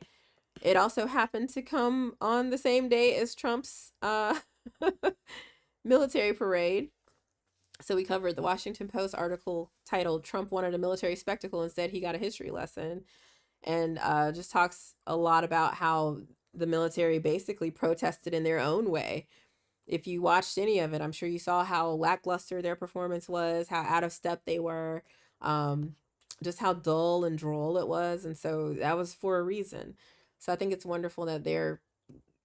It also happened to come on the same day as Trump's military parade. So we covered the Washington Post article titled "Trump Wanted a Military Spectacle, Instead He Got a History Lesson," and just talks a lot about how the military basically protested in their own way. If you watched any of it, I'm sure you saw how lackluster their performance was, how out of step they were, just how dull and droll it was. And so that was for a reason. So I think it's wonderful that they're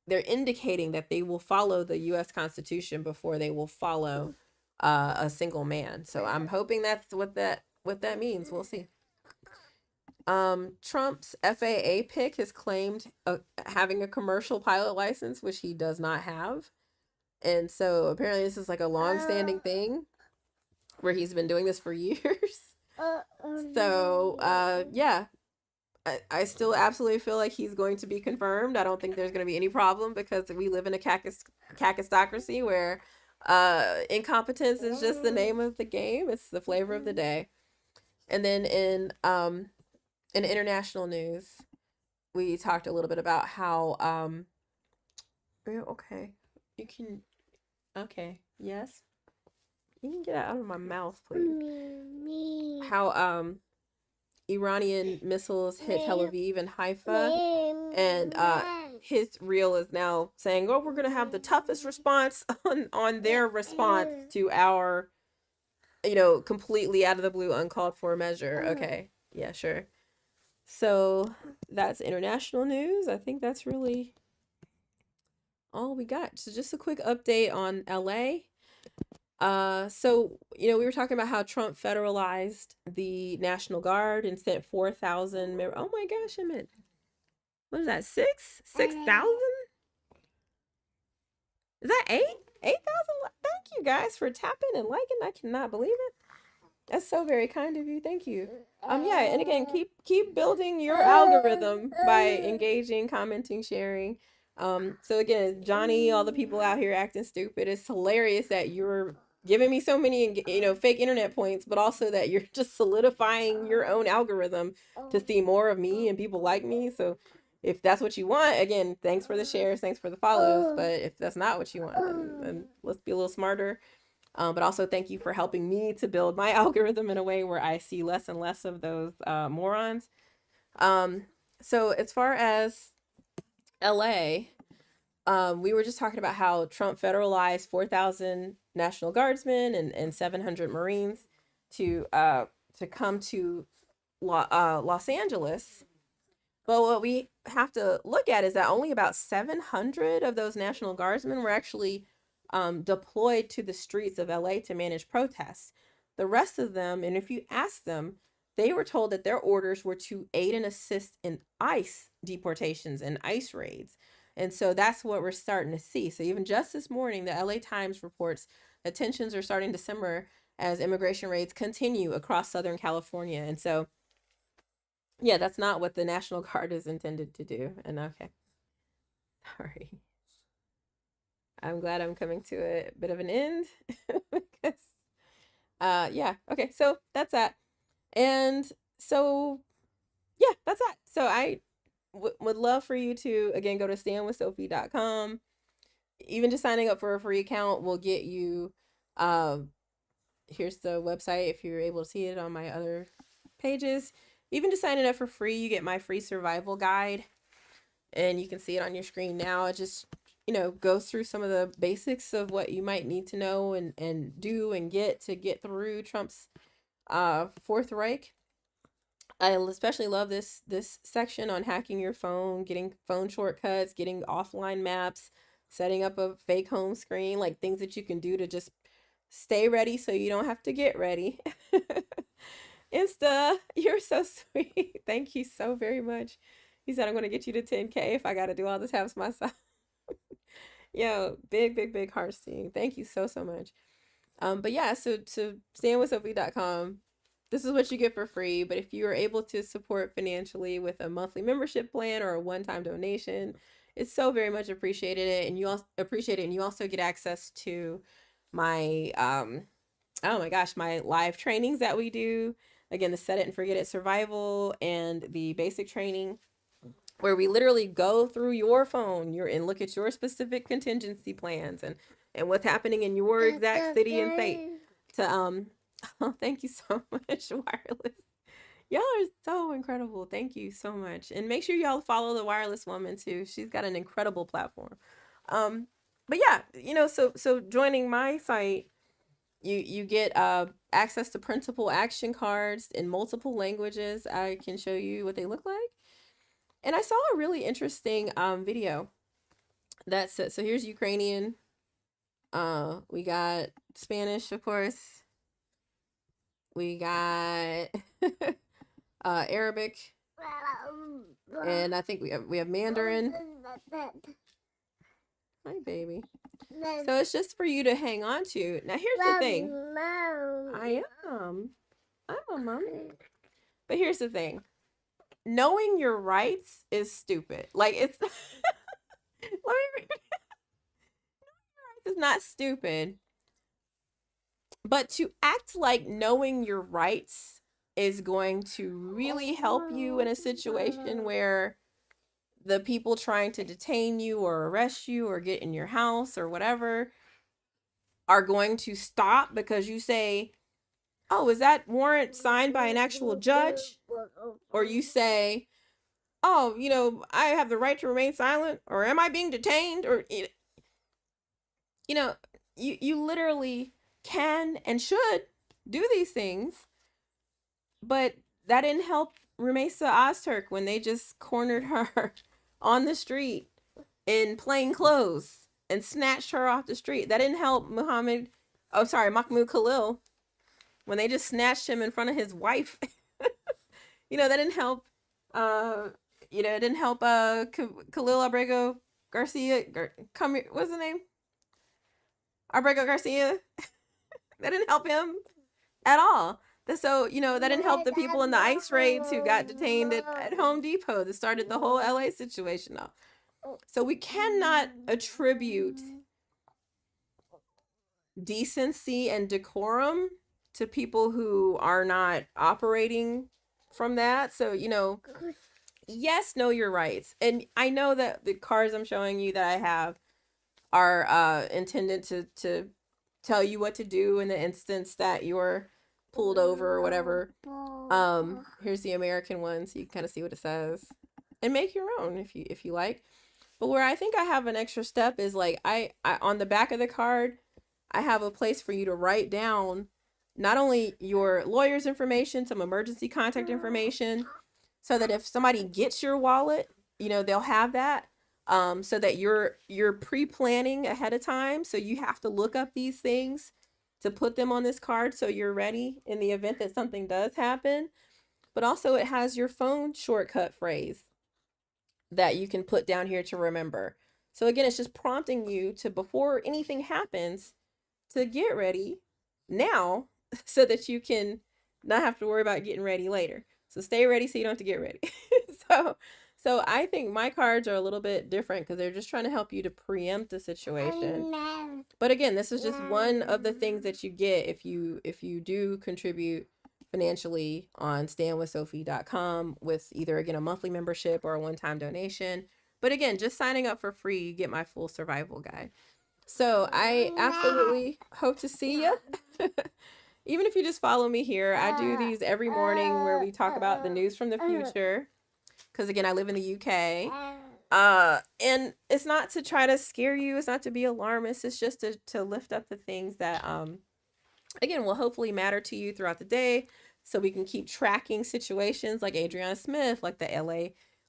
indicating that they will follow the U.S. Constitution before they will follow a single man. So I'm hoping that's what that means. We'll see. Trump's FAA pick has claimed having a commercial pilot license, which he does not have. And so apparently this is like a long-standing thing where he's been doing this for years. So, yeah, I still absolutely feel like he's going to be confirmed. I don't think there's going to be any problem because we live in a cacistocracy where incompetence is just the name of the game. It's the flavor of the day. And then in international news, we talked a little bit about how okay, you can, okay, yes, you can get out of my mouth, please. How Iranian missiles hit Tel Aviv and Haifa, and his reel is now saying, "Oh, we're gonna have the toughest response on their response to our, completely out of the blue, uncalled for measure." Okay, yeah, sure. So that's international news. I think that's really all we got. So just a quick update on LA. So, we were talking about how Trump federalized the National Guard and sent 4,000. Oh my gosh, I meant, what is that? 6,000? Is that 8,000? Thank you guys for tapping and liking. I cannot believe it. That's so very kind of you. Thank you. Yeah, and again, keep building your algorithm by engaging, commenting, sharing. So again, Johnny, all the people out here acting stupid. It's hilarious that you're giving me so many, fake internet points, but also that you're just solidifying your own algorithm to see more of me and people like me. So if that's what you want, again, thanks for the shares, thanks for the follows. But if that's not what you want, then let's be a little smarter. But also thank you for helping me to build my algorithm in a way where I see less and less of those morons. So as far as LA, we were just talking about how Trump federalized 4,000 National Guardsmen and 700 Marines to come to Los Angeles. But what we have to look at is that only about 700 of those National Guardsmen were actually deployed to the streets of LA to manage protests. The rest of them, and if you ask them, they were told that their orders were to aid and assist in ICE deportations and ICE raids. And so that's what we're starting to see. So even just this morning, the LA Times reports that tensions are starting to simmer as immigration raids continue across Southern California. And so, yeah, that's not what the National Guard is intended to do. And okay, sorry. I'm glad I'm coming to a bit of an end because, yeah, okay, so that's that. And so, yeah, that's that. So I would love for you to, again, go to standwithsophie.com. Even just signing up for a free account will get you, here's the website if you're able to see it on my other pages. Even just signing up for free, you get my free survival guide. And you can see it on your screen now. It just, goes through some of the basics of what you might need to know and do and get to get through Trump's Fourth Reich. I especially love this section on hacking your phone, getting phone shortcuts, getting offline maps, setting up a fake home screen, like things that you can do to just stay ready so you don't have to get ready. Insta, you're so sweet. Thank you so very much. He said I'm going to get you to 10K if I got to do all the tabs myself. Yo, big heart seeing. Thank you so much. But yeah, so standwithsophie.com. This is what you get for free, but if you are able to support financially with a monthly membership plan or a one-time donation, it's so very much appreciated. And you also appreciate it, and you also get access to my oh my gosh, my live trainings that we do. Again, the set it and forget it survival and the basic training, where we literally go through your phone and look at your specific contingency plans and what's happening in your exact city and state to oh, thank you so much, wireless. Y'all are so incredible. Thank you so much. And make sure y'all follow the wireless woman too. She's got an incredible platform. But yeah, so joining my site, you get access to printable action cards in multiple languages. I can show you what they look like. And I saw a really interesting video that said, so here's Ukrainian. We got Spanish, of course. We got Arabic. And I think we have Mandarin. Hi, baby. So it's just for you to hang on to. Now here's the thing. I'm a mommy. But here's the thing. Knowing your rights is stupid. Like, it's let me read. It's not stupid, but to act like knowing your rights is going to really help you in a situation where the people trying to detain you or arrest you or get in your house or whatever are going to stop because you say, oh, is that warrant signed by an actual judge? Or you say, oh, I have the right to remain silent, or am I being detained? Or, you literally can and should do these things, but that didn't help Rumeysa Ozturk when they just cornered her on the street in plain clothes and snatched her off the street. That didn't help Mahmoud Khalil when they just snatched him in front of his wife. That didn't help. It didn't help Khalil Abrego Garcia. What's the name? Abrego Garcia. That didn't help him at all. So, that didn't help the people in the ICE raids who got detained at Home Depot that started the whole LA situation off. So we cannot attribute decency and decorum to people who are not operating from that. So, yes, know your rights. And I know that the cards I'm showing you that I have are intended to tell you what to do in the instance that you're pulled over or whatever. Here's the American one, so you can kind of see what it says and make your own if you like. But where I think I have an extra step is like I on the back of the card, I have a place for you to write down not only your lawyer's information, some emergency contact information, so that if somebody gets your wallet, they'll have that. So that you're pre-planning ahead of time. So you have to look up these things to put them on this card so you're ready in the event that something does happen. But also it has your phone shortcut phrase that you can put down here to remember. So again, it's just prompting you to, before anything happens, to get ready now so that you can not have to worry about getting ready later. So stay ready so you don't have to get ready. so so I think my cards are a little bit different because they're just trying to help you to preempt the situation. But again, this is just one of the things that you get if you do contribute financially on standwithsophie.com with either, again, a monthly membership or a one-time donation. But again, just signing up for free, you get my full survival guide. So I absolutely hope to see you. Even if you just follow me here, I do these every morning where we talk about the news from the future. Because again, I live in the UK. And it's not to try to scare you. It's not to be alarmist. It's just to lift up the things that, again, will hopefully matter to you throughout the day. So we can keep tracking situations like Adriana Smith, like the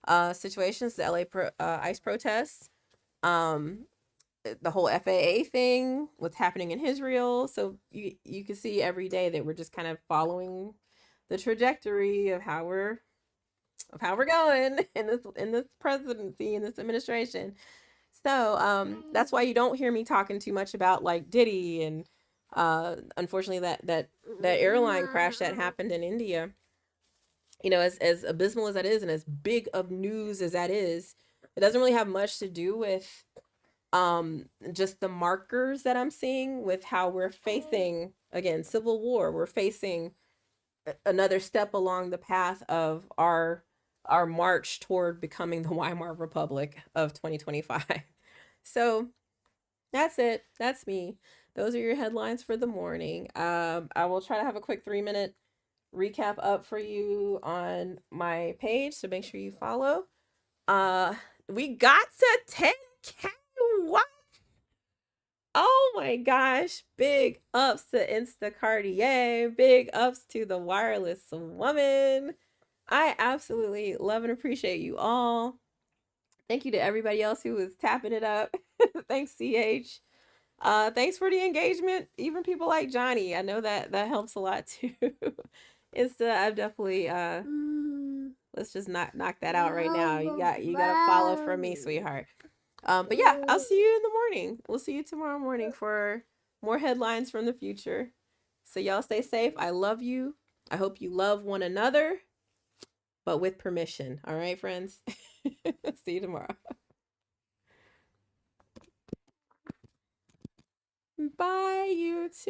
LA situations, the LA ICE protests. The whole FAA thing, what's happening in Israel. So you can see every day that we're just kind of following the trajectory of how we're going in this presidency, in this administration. So that's why you don't hear me talking too much about like Diddy and unfortunately that airline crash that happened in India. As abysmal as that is and as big of news as that is, it doesn't really have much to do with just the markers that I'm seeing with how we're facing, again, civil war. We're facing another step along the path of our march toward becoming the Weimar Republic of 2025. So that's it. That's me. Those are your headlines for the morning. I will try to have a quick 3-minute recap up for you on my page, so make sure you follow. We got to 10K. What? Oh my gosh. Big ups to Instacart. Yay. Big ups to the wireless woman. I absolutely love and appreciate you all. Thank you to everybody else who was tapping it up. Thanks, CH. Thanks for the engagement. Even people like Johnny. I know that helps a lot too. I've definitely let's just knock that out right now. You got to follow from me, sweetheart. But yeah, I'll see you in the morning. We'll see you tomorrow morning for more headlines from the future. So y'all stay safe. I love you. I hope you love one another, but with permission. All right, friends? See you tomorrow. Bye, you too.